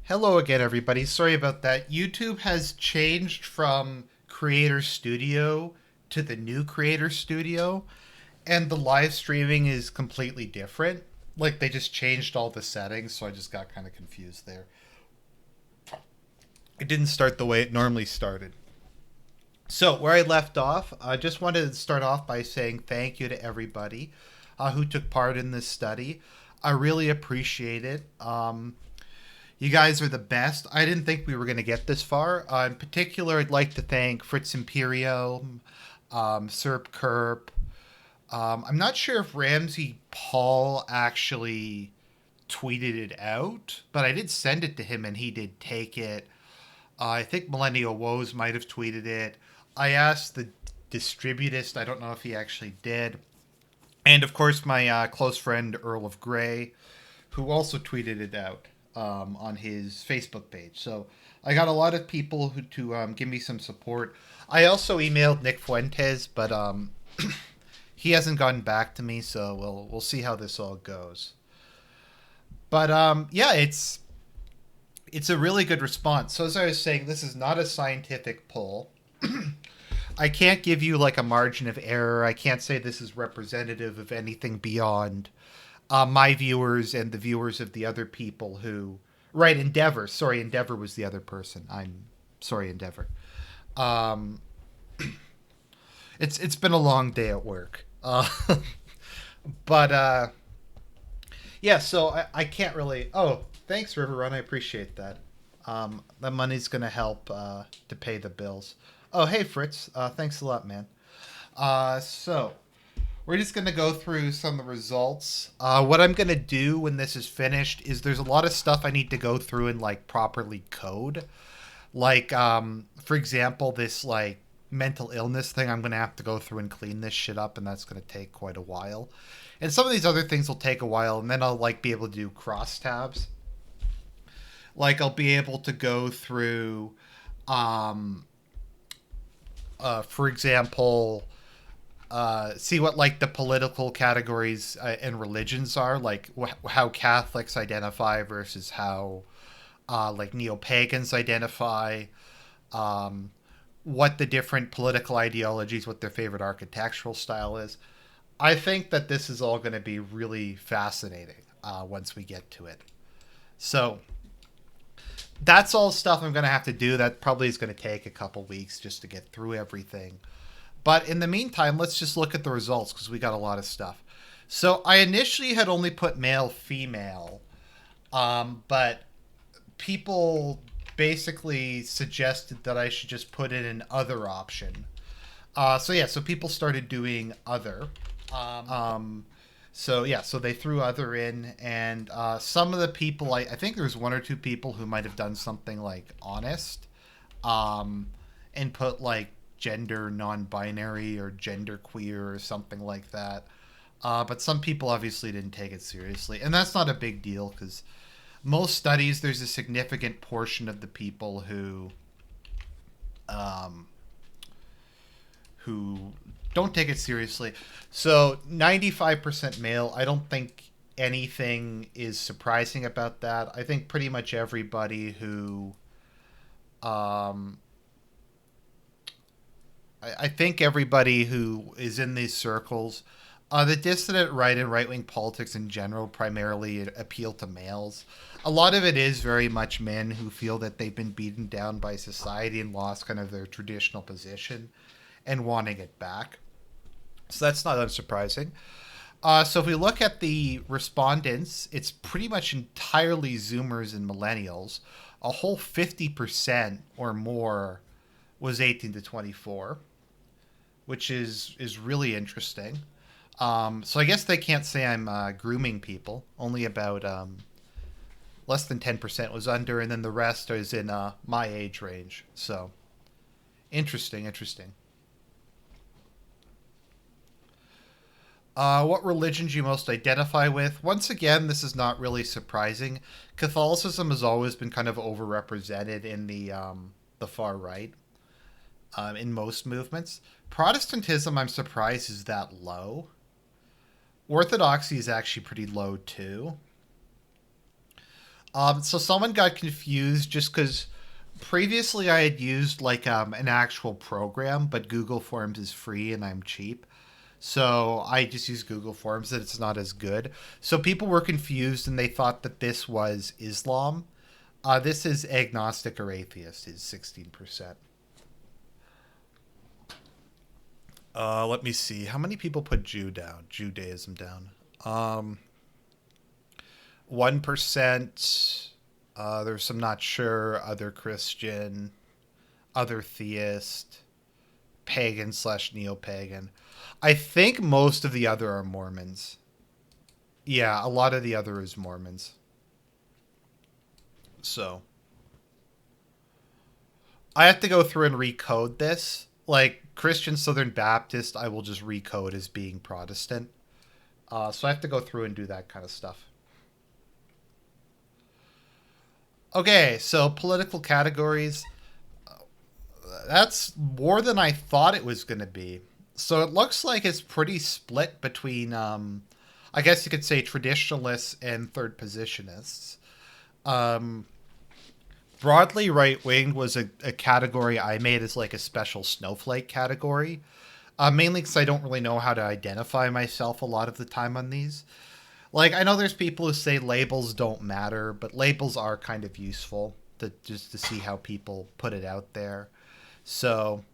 Hello again, everybody. Sorry about that. YouTube has changed from Creator Studio to the new Creator Studio, and the live streaming is completely different. Like, they just changed all the settings, so I just got kind of confused there. It didn't start the way it normally started. So, where I left off, I just wanted to start off by saying thank you to everybody who took part in this study. I really appreciate it. You guys are the best. I didn't think we were going to get this far. In particular, I'd like to thank Fritz Imperium, Serp Kerp. I'm not sure if Ramsey Paul actually tweeted it out, but I did send it to him and he did take it. I think Millennial Woes might have tweeted it. I asked the distributist. I don't know if he actually did. And of course, my close friend Earl of Grey, who also tweeted it out on his Facebook page. So I got a lot of people who to give me some support. I also emailed Nick Fuentes, but he hasn't gotten back to me. So we'll see how this all goes. But yeah, it's a really good response. So as I was saying, this is not a scientific poll. I can't give you like a margin of error. I can't say this is representative of anything beyond my viewers and the viewers of the other people who. Right, Endeavor. Sorry, Endeavor was the other person. I'm sorry, Endeavor. Um, it's been a long day at work. But yeah, so I can't really. Oh, thanks, River Run. I appreciate that. That money's gonna help to pay the bills. Oh, hey, Fritz. Thanks a lot, man. So we're just going to go through some of the results. What I'm going to do when this is finished is there's a lot of stuff I need to go through and like properly code. Like, for example, this like mental illness thing, I'm going to have to go through and clean this shit up, and that's going to take quite a while. And some of these other things will take a while, and then I'll like be able to do crosstabs. Like I'll be able to go through, um, for example, see what like the political categories and religions are, like how Catholics identify versus how like neo pagans identify, um, what the different political ideologies, what their favorite architectural style is. I think that this is all going to be really fascinating once we get to it. So that's all stuff I'm going to have to do. That probably is going to take a couple weeks just to get through everything. But in the meantime, let's just look at the results because we got a lot of stuff. So I initially had only put male, female, but people basically suggested that I should just put in an other option. So yeah, so people started doing other. So yeah, so they threw other in, and some of the people, I think there's one or two people who might have done something like honest, and put like gender non-binary or gender queer or something like that. But some people obviously didn't take it seriously, and that's not a big deal because most studies there's a significant portion of the people um, who don't take it seriously. So 95% male. I don't think anything is surprising about that. I think pretty much everybody who um, I think everybody who is in these circles, the dissident right and right wing politics in general primarily appeal to males. A lot of it is very much men who feel that they've been beaten down by society and lost kind of their traditional position and wanting it back. So that's not unsurprising. So if we look at the respondents, it's pretty much entirely Zoomers and millennials. A whole 50% or more was 18 to 24, which is really interesting. So I guess they can't say I'm grooming people. Only about less than 10% was under, and then the rest is in my age range. So interesting, interesting. What religions you most identify with? Once again, this is not really surprising. Catholicism has always been kind of overrepresented in the far right in most movements. Protestantism, I'm surprised, is that low. Orthodoxy is actually pretty low too. So someone got confused just because previously I had used like an actual program, but Google Forms is free and I'm cheap. So I just use Google Forms and it's not as good. So people were confused and they thought that this was Islam. This is agnostic or atheist is 16%. Let me see. How many people put Judaism down? 1%. There's some not sure, other Christian, other theist, pagan slash neo pagan. I think most of the other are Mormons. Yeah, a lot of the other is Mormons. So I have to go through and recode this. Like Christian Southern Baptist, I will just recode as being Protestant. So I have to go through and do that kind of stuff. Okay, so political categories. That's more than I thought it was going to be. So it looks like it's pretty split between, I guess you could say, traditionalists and third positionists. Um, Broadly right wing was a category I made as like a special snowflake category, mainly because I don't really know how to identify myself a lot of the time on these. Like I know there's people who say labels don't matter, but labels are kind of useful to just to see how people put it out there. So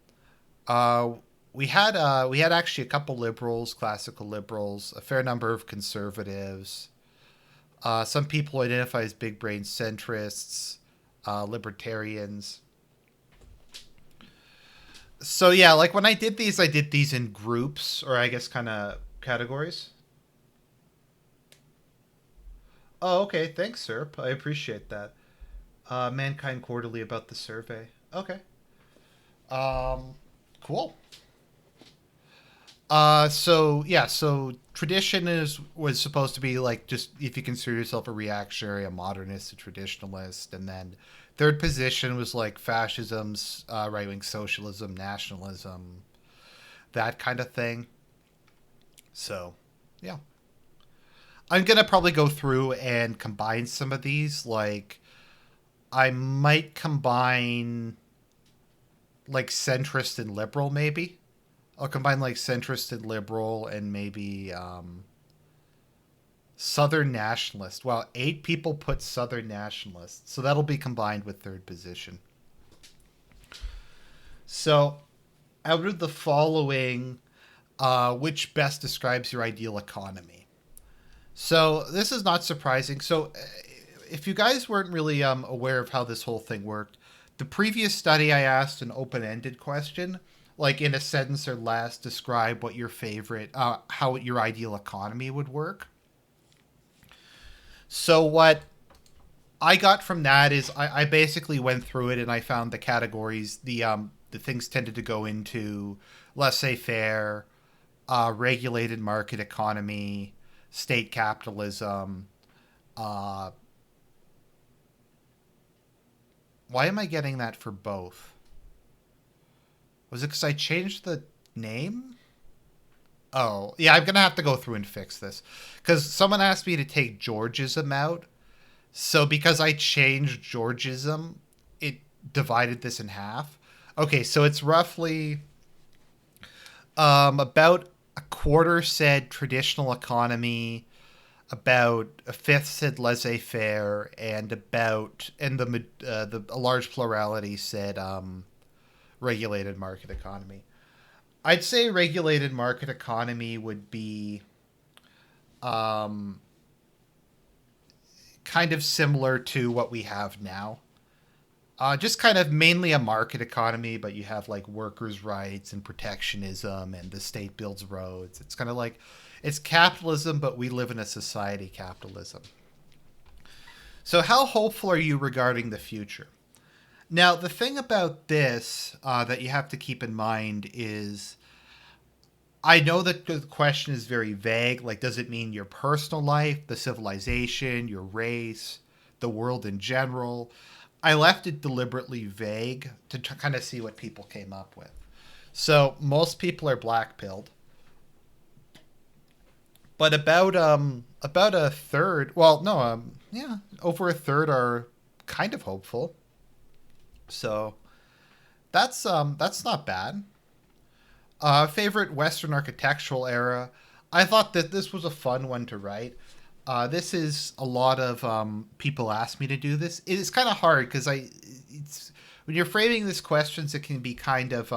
uh, we had actually a couple liberals, classical liberals, a fair number of conservatives. Some people identify as big brain centrists, libertarians. So yeah, like when I did these in groups, or I guess kind of categories. Oh, okay. Thanks, sir. I appreciate that. Mankind Quarterly about the survey. Okay. Um, cool. So yeah, so tradition is was supposed to be like just if you consider yourself a reactionary, a modernist, a traditionalist, and then third position was like fascism, right wing socialism, nationalism, that kind of thing. So yeah, I'm gonna probably go through and combine some of these. Like I might combine like centrist and liberal, maybe. I'll combine like centrist and liberal and maybe Southern nationalist. Well, 8 people put Southern nationalist. So that'll be combined with third position. So out of the following, which best describes your ideal economy? So this is not surprising. So if you guys weren't really aware of how this whole thing worked, the previous study I asked an open-ended question, like in a sentence or less, describe what your favorite, how your ideal economy would work. So what I got from that is I basically went through it and I found the categories, the things tended to go into laissez-faire, regulated market economy, state capitalism. Uh, why am I getting that for both? Was it because I changed the name? Oh, yeah, I'm gonna have to go through and fix this because someone asked me to take Georgism out. So because I changed Georgism, it divided this in half. Okay, so it's roughly about a quarter said traditional economy, about a fifth said laissez-faire, and the a large plurality said regulated market economy. I'd say regulated market economy would be um, kind of similar to what we have now. Just kind of mainly a market economy, but you have like workers' rights and protectionism, and the state builds roads. It's kind of like it's capitalism, but we live in a society capitalism. So, how hopeful are you regarding the future? Now, the thing about this that you have to keep in mind is I know that the question is very vague. Like, does it mean your personal life, the civilization, your race, the world in general? I left it deliberately vague to kind of see what people came up with. So, most people are black pilled, but About a third. Well, no, yeah, over a third are kind of hopeful. So that's not bad. Favorite Western architectural era. I thought that this was a fun one to write. This is a lot of people ask me to do this. It is kind of hard because it's when you're framing these questions, it can be kind of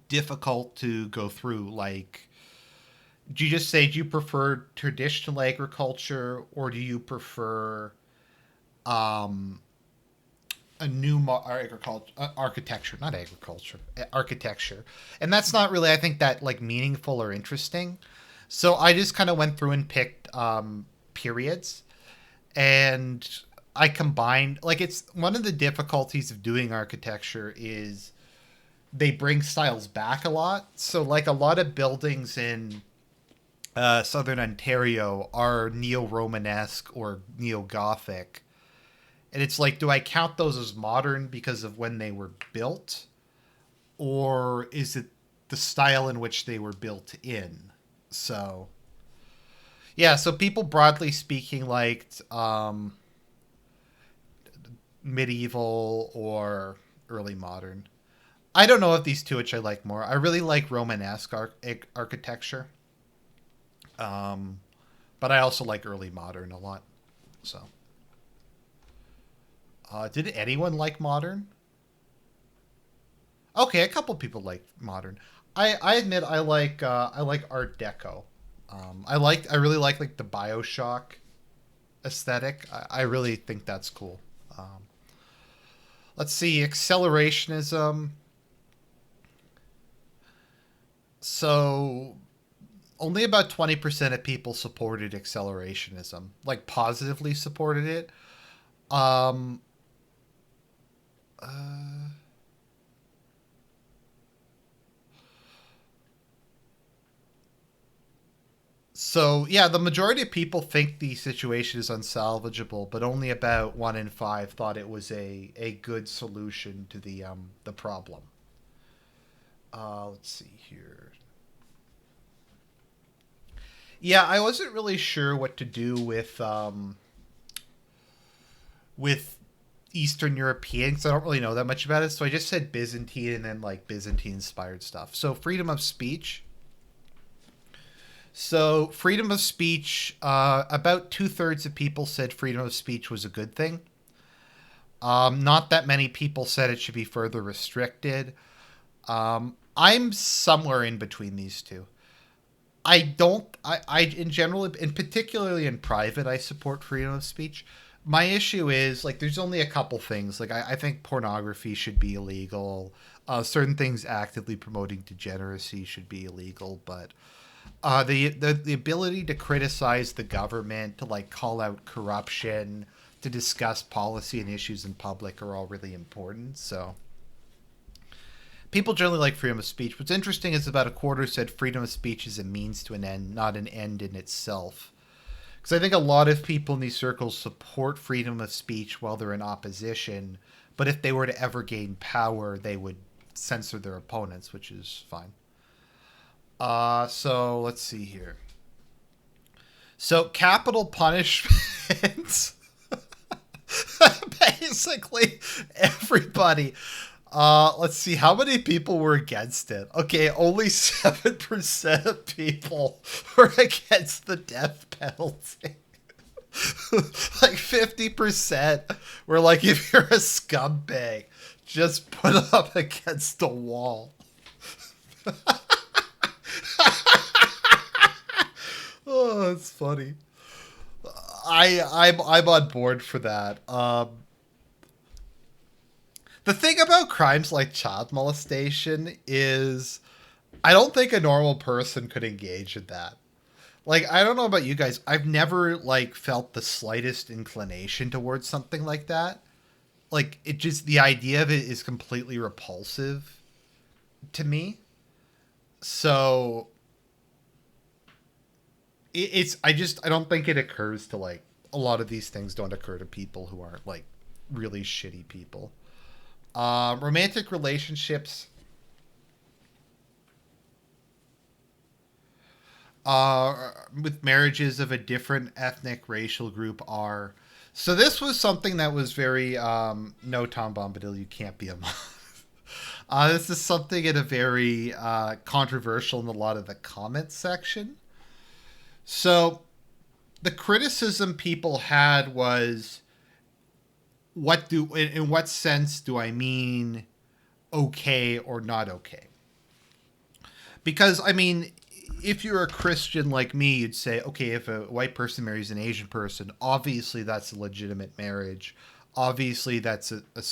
difficult to go through. Like, do you just say, do you prefer traditional agriculture or do you prefer um, a new agriculture, architecture, not agriculture, architecture? And that's not really, I think, that like meaningful or interesting. So I just kind of went through and picked periods, and I combined, like, it's one of the difficulties of doing architecture is they bring styles back a lot. So like a lot of buildings in southern Ontario are neo-Romanesque or neo-Gothic. And it's like, do I count those as modern because of when they were built? Or is it the style in which they were built in? So, yeah, so people broadly speaking liked medieval or early modern. I don't know if these two which I like more. I really like Romanesque architecture. Um, but I also like early modern a lot. So, did anyone like modern? Okay, a couple people like modern. I admit I like Art Deco. I really like the Bioshock aesthetic. I really think that's cool. Um, let's see, accelerationism. So only about 20% of people supported accelerationism, like positively supported it. Um, uh, So yeah, the majority of people think the situation is unsalvageable, but only about 1 in 5 thought it was a good solution to the problem. Let's see here. Yeah, I wasn't really sure what to do with Eastern Europeans. I don't really know that much about it, so I just said Byzantine and then like Byzantine inspired stuff. So freedom of speech. So, freedom of speech, about 2/3 of people said freedom of speech was a good thing. Not that many people said it should be further restricted. I'm somewhere in between these two. In general, and particularly in private, I support freedom of speech. My issue is, like, there's only a couple things. Like, I think pornography should be illegal. Certain things actively promoting degeneracy should be illegal, but the ability to criticize the government, to like call out corruption, to discuss policy and issues in public are all really important. So people generally like freedom of speech. What's interesting is about a quarter said freedom of speech is a means to an end, not an end in itself. Because I think a lot of people in these circles support freedom of speech while they're in opposition, but if they were to ever gain power, they would censor their opponents, which is fine. So let's see here. So capital punishment. Basically, everybody. Let's see how many people were against it. Okay, only 7% of people were against the death penalty. Like 50% were like, if you're a scumbag, just put it up against a wall. Oh, that's funny. I'm on board for that. The thing about crimes like child molestation is I don't think a normal person could engage in that. Like, I don't know about you guys. I've never like felt the slightest inclination towards something like that. Like, it just, the idea of it is completely repulsive to me. So I don't think it occurs to, like, a lot of these things don't occur to people who aren't like really shitty people. Romantic relationships. with marriages of a different ethnic racial group are. So this was something that was very no, Tom Bombadil, you can't be a mom. This is something in a very controversial in a lot of the comments section. So the criticism people had was, what do in what sense do I mean okay or not okay? Because I mean, if you're a Christian like me, you'd say, okay, if a white person marries an Asian person, obviously that's a legitimate marriage. Obviously, that's a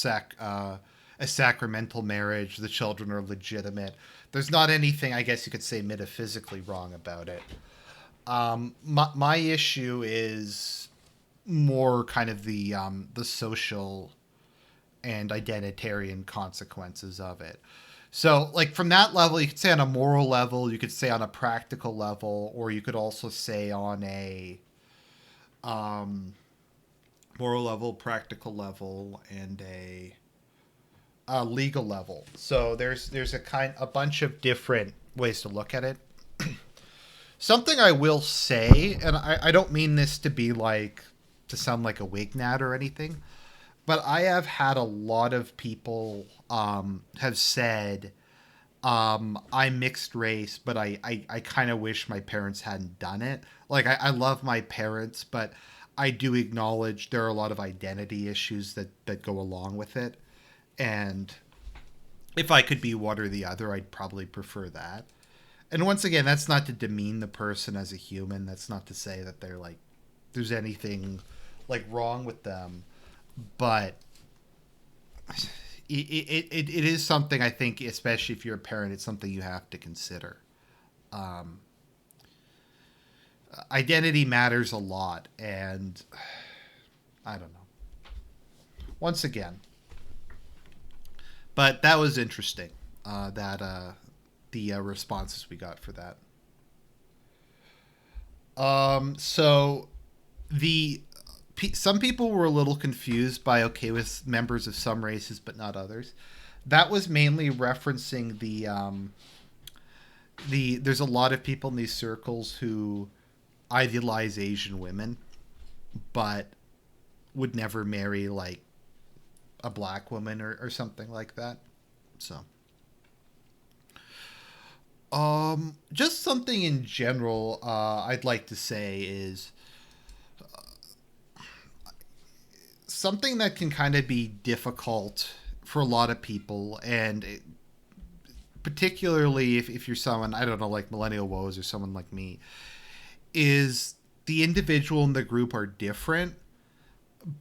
sacramental marriage. The children are legitimate. There's not anything, I guess you could say, metaphysically wrong about it. My issue is more kind of the social and identitarian consequences of it. So, like from that level, you could say on a moral level, you could say on a practical level, or you could also say on a um, moral level, practical level, and a legal level. So there's a bunch of different ways to look at it. Something I will say, and I don't mean this to be like to sound like a wignat or anything, but I have had a lot of people have said, I'm mixed race, but I kind of wish my parents hadn't done it. Like, I love my parents, but I do acknowledge there are a lot of identity issues that go along with it. And if I could be one or the other, I'd probably prefer that. And once again, that's not to demean the person as a human. That's not to say that they're like, there's anything like wrong with them. But it is something I think, especially if you're a parent, it's something you have to consider. Um, Identity matters a lot, and I don't know. Once again, but that was interesting. That the responses we got for that. So the some people were a little confused by okay with members of some races but not others. That was mainly referencing the there's a lot of people in these circles who idealize Asian women but would never marry like a black woman or something like that. So just something in general I'd like to say is something that can kind of be difficult for a lot of people, and particularly if you're someone, I don't know, like Millennial Woes or someone like me, is the individual and the group are different,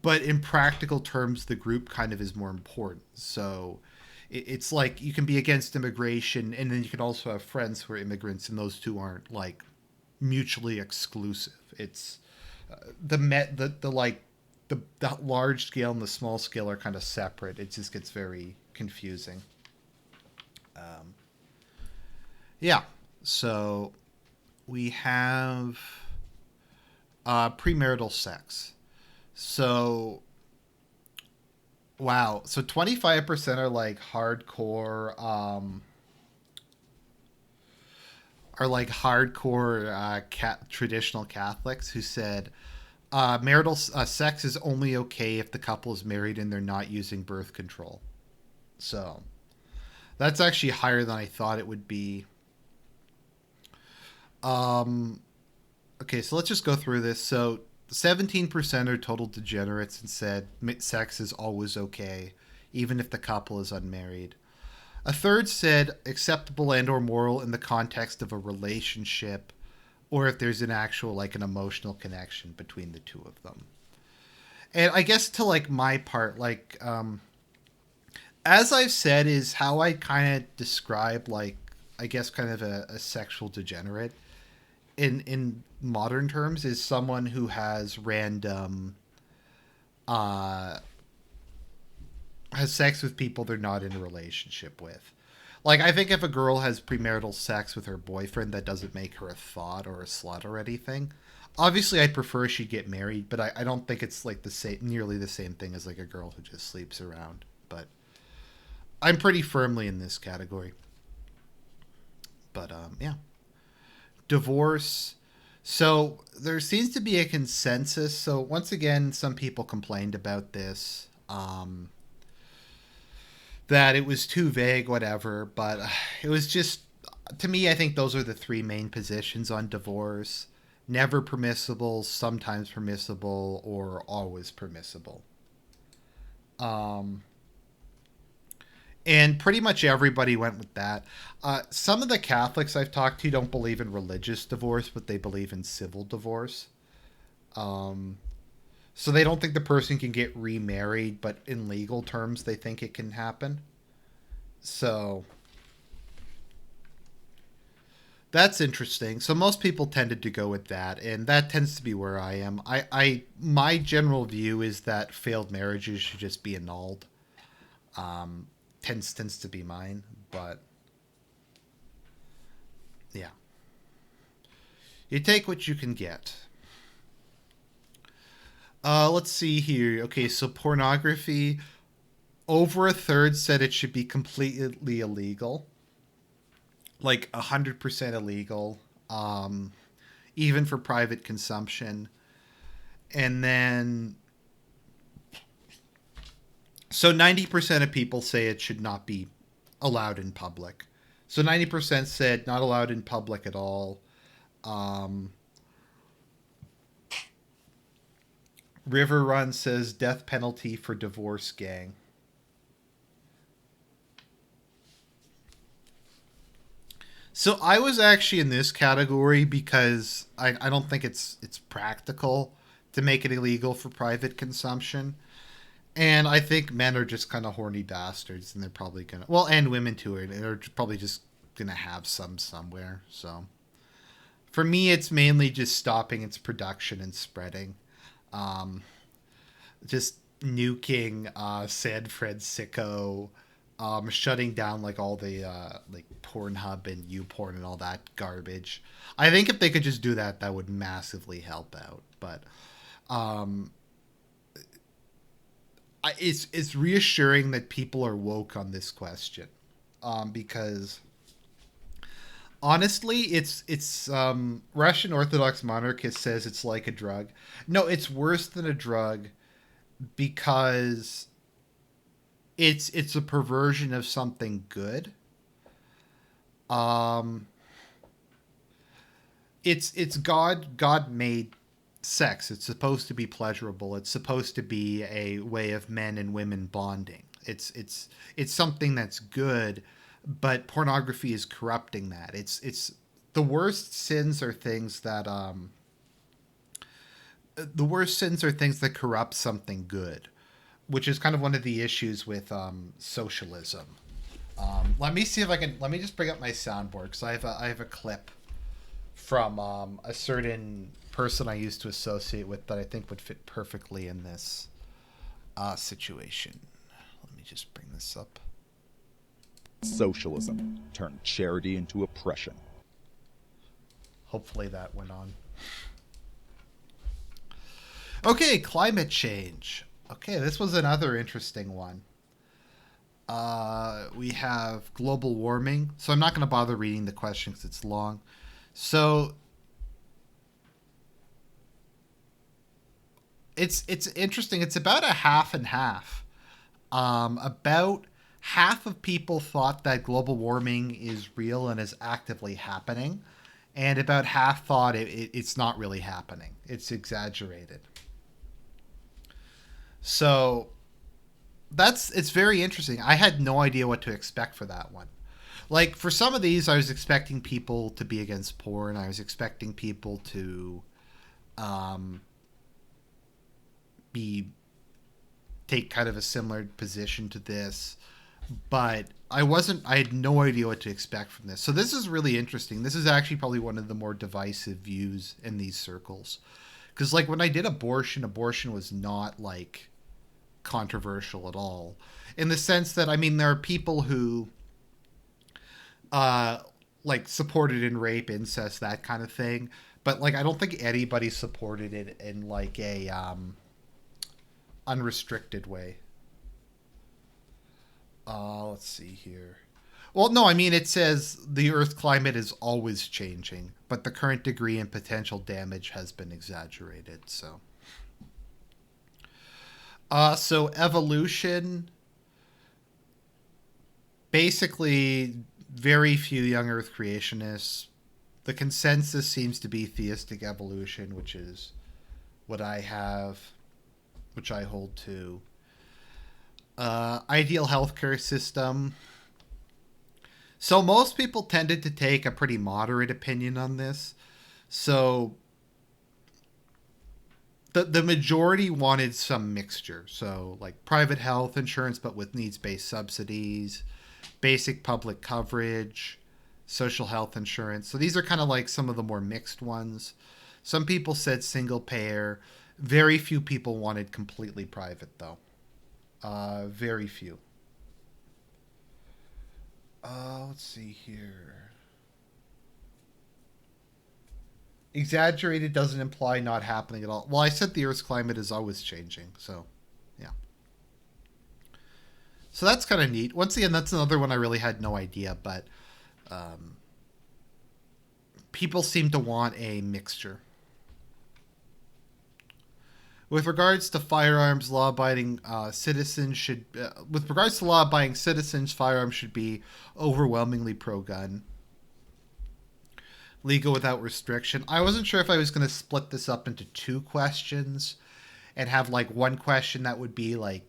but in practical terms, the group kind of is more important. So it's like you can be against immigration, and then you can also have friends who are immigrants, and those two aren't like mutually exclusive. It's the like the large scale and the small scale are kind of separate. It just gets very confusing. Um, yeah. So we have premarital sex. So wow. So 25% are like hardcore. Are like hardcore traditional Catholics who said marital sex is only okay if the couple is married and they're not using birth control. So that's actually higher than I thought it would be. Um, okay, so let's just go through this. So 17% are total degenerates and said sex is always okay, even if the couple is unmarried. A third said acceptable and or moral in the context of a relationship, or if there's an actual like an emotional connection between the two of them. And I guess to like my part, like as I've said, is how I kind of describe like I guess kind of a sexual degenerate in modern terms is someone who has random uh has sex with people they're not in a relationship with. Like, I think if a girl has premarital sex with her boyfriend, that doesn't make her a thought or a slut or anything. Obviously, I'd prefer she get married, but I don't think it's like the same, nearly the same thing as like a girl who just sleeps around. But I'm pretty firmly in this category. But yeah, Divorce. So there seems to be a consensus. So once again, some people complained about this, that it was too vague, whatever. But it was just, to me, I think those are the three main positions on divorce: never permissible, sometimes permissible, or always permissible. Um, and pretty much everybody went with that. Some of the Catholics I've talked to don't believe in religious divorce, but they believe in civil divorce. Um, so they don't think the person can get remarried, but in legal terms, they think it can happen. So that's interesting. So most people tended to go with that, and that tends to be where I am. My general view is that failed marriages should just be annulled. Um, tends to be mine, but yeah, you take what you can get. Let's see here. Okay, so pornography. Over a third said it should be completely illegal, like 100% illegal, even for private consumption. And then, so 90% of people say it should not be allowed in public. So 90% said not allowed in public at all. Um, River Run says death penalty for divorce gang. So I was actually in this category because I don't think it's practical to make it illegal for private consumption. And I think men are just kind of horny bastards, and they're probably gonna, well, and women too, and they're probably just gonna have some somewhere. So for me, it's mainly just stopping its production and spreading. Um, just nuking San Francisco, shutting down like all the like Pornhub and YouPorn and all that garbage. I think if they could just do that, that would massively help out. But um, it's reassuring that people are woke on this question, because honestly, it's Russian Orthodox monarchist says it's like a drug. No, it's worse than a drug because it's a perversion of something good. Um, it's God made sex. It's supposed to be pleasurable. It's supposed to be a way of men and women bonding. It's something that's good, but pornography is corrupting that. It's the worst sins are things that the worst sins are things that corrupt something good, which is kind of one of the issues with socialism. Let me see if I can. Let me just bring up my soundboard because I have a clip from a certain person I used to associate with that I think would fit perfectly in this situation. Let me just bring this up. Socialism turned charity into oppression. Hopefully that went on. Okay, climate change. Okay, this was another interesting one. We have global warming. So I'm not going to bother reading the question because it's long. So it's interesting. It's about a half and half. About half of people thought that global warming is real and is actively happening, and about half thought it's not really happening. It's exaggerated. So it's very interesting. I had no idea what to expect for that one. Like for some of these, I was expecting people to be against porn. I was expecting people to um, be take kind of a similar position to this, but I wasn't. I had no idea what to expect from this. So this is really interesting. This is actually probably one of the more divisive views in these circles, because like when I did abortion was not like controversial at all, in the sense that I mean there are people who uh like supported in rape, incest, that kind of thing, but like I don't think anybody supported it in like a unrestricted way. Let's see here. Well, no, I mean, it says the Earth's climate is always changing, but the current degree and potential damage has been exaggerated. So evolution, basically, very few young Earth creationists. The consensus seems to be theistic evolution, which is what I have, which I hold to. Ideal healthcare system. So most people tended to take a pretty moderate opinion on this. So the majority wanted some mixture. So like private health insurance, but with needs based subsidies, basic public coverage, social health insurance. So these are kind of like some of the more mixed ones. Some people said single payer. Very few people wanted completely private, though. Very few. Let's see here. Exaggerated doesn't imply not happening at all. Well, I said the Earth's climate is always changing, so yeah. So that's kind of neat. Once again, that's another one I really had no idea, but um, people seem to want a mixture. With regards to firearms, law-abiding citizens should. With regards to law-abiding citizens, firearms should be overwhelmingly pro-gun, legal without restriction. I wasn't sure if I was going to split this up into two questions and have like one question that would be like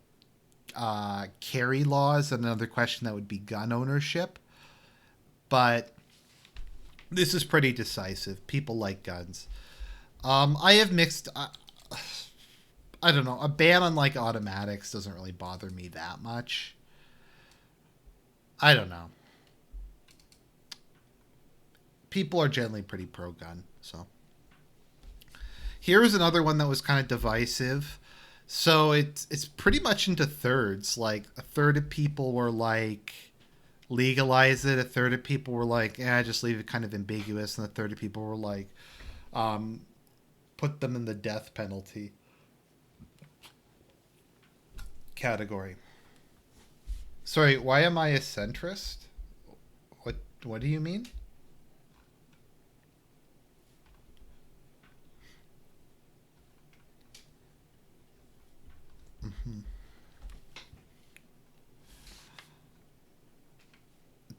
carry laws and another question that would be gun ownership. But this is pretty decisive. People like guns. I have mixed. I don't know. A ban on like automatics doesn't really bother me that much. I don't know. People are generally pretty pro gun. So here's another one that was kind of divisive. So it's pretty much into thirds. Like a third of people were like legalize it. A third of people were like, just leave it kind of ambiguous. And a third of people were like, um, put them in the death penalty category. Sorry, why am I a centrist? What do you mean? Mm-hmm.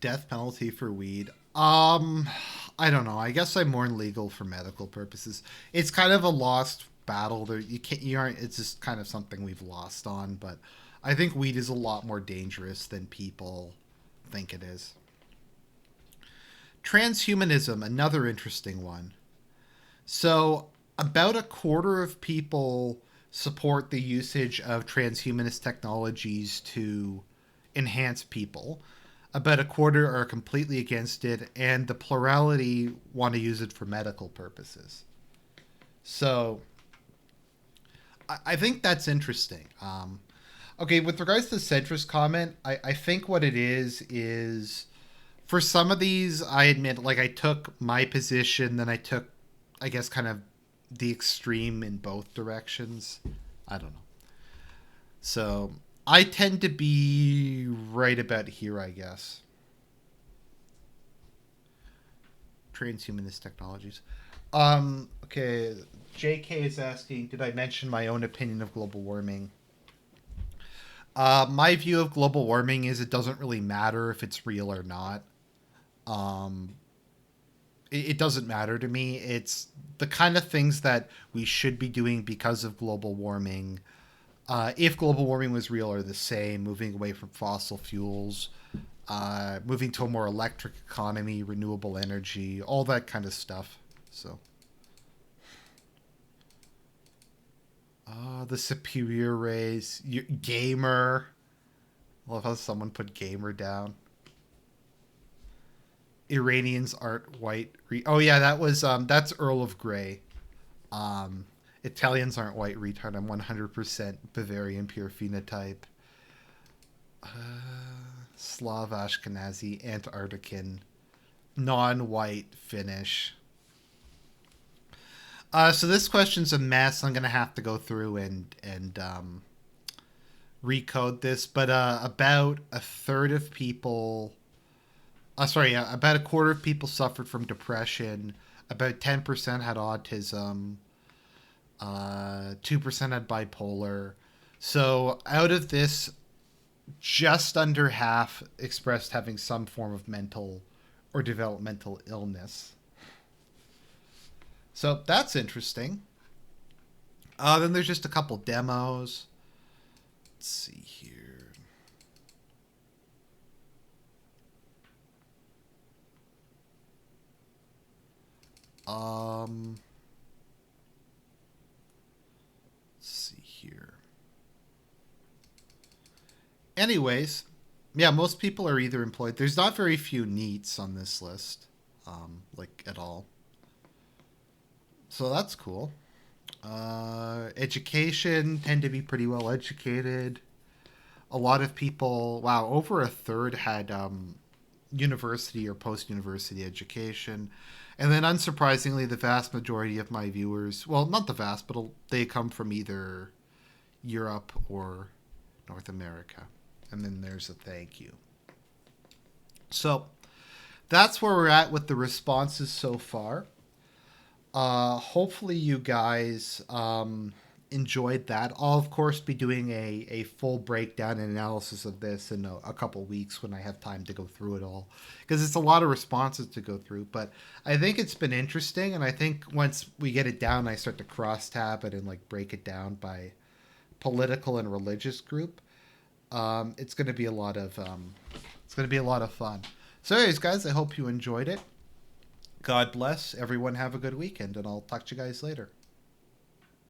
Death penalty for weed. I don't know. I guess I'm more legal for medical purposes. It's kind of a lost battle. There, you can't. You aren't. It's just kind of something we've lost on. But I think weed is a lot more dangerous than people think it is. Transhumanism, another interesting one. So about a quarter of people support the usage of transhumanist technologies to enhance people. About a quarter are completely against it, and the plurality want to use it for medical purposes. So I think that's interesting. Okay, with regards to the centrist comment, I think what it is for some of these, I admit, like I took my position, then I took, I guess, kind of the extreme in both directions. I don't know. So I tend to be right about here, I guess. Transhumanist technologies. Okay. JK is asking, did I mention my own opinion of global warming? My view of global warming is it doesn't really matter if it's real or not. Um, it doesn't matter to me. It's the kind of things that we should be doing because of global warming. If global warming was real, are the same: moving away from fossil fuels, moving to a more electric economy, renewable energy, all that kind of stuff. So, the superior race, gamer. I love how someone put gamer down. Iranians aren't white. Oh yeah, that's Earl of Grey. Um, Italians aren't white retard. I'm 100% Bavarian pure phenotype. Uh, Slav Ashkenazi, Antarctican, non-white Finnish. So this question's a mess. I'm gonna have to go through and recode this, but about a third of people Sorry, about a quarter of people suffered from depression. About 10% had autism. 2% had bipolar. So out of this, just under half expressed having some form of mental or developmental illness. So that's interesting. Then there's just a couple demos. Let's see here. Let's see here. Anyways, yeah, most people are either employed. There's not very few NEETs on this list, like at all. So that's cool. Education tend to be pretty well educated. A lot of people, wow, over a third had university or post university education. And then, unsurprisingly, the vast majority of my viewers, well, not the vast, but they come from either Europe or North America. And then there's a thank you. So that's where we're at with the responses so far. Hopefully you guys enjoyed that. I'll of course be doing a full breakdown and analysis of this in a couple weeks when I have time to go through it all, because it's a lot of responses to go through. But I think it's been interesting, and I think once we get it down, I start to cross tab it and like break it down by political and religious group. It's going to be a lot of fun. So, anyways, guys, I hope you enjoyed it. God bless everyone. Have a good weekend, and I'll talk to you guys later.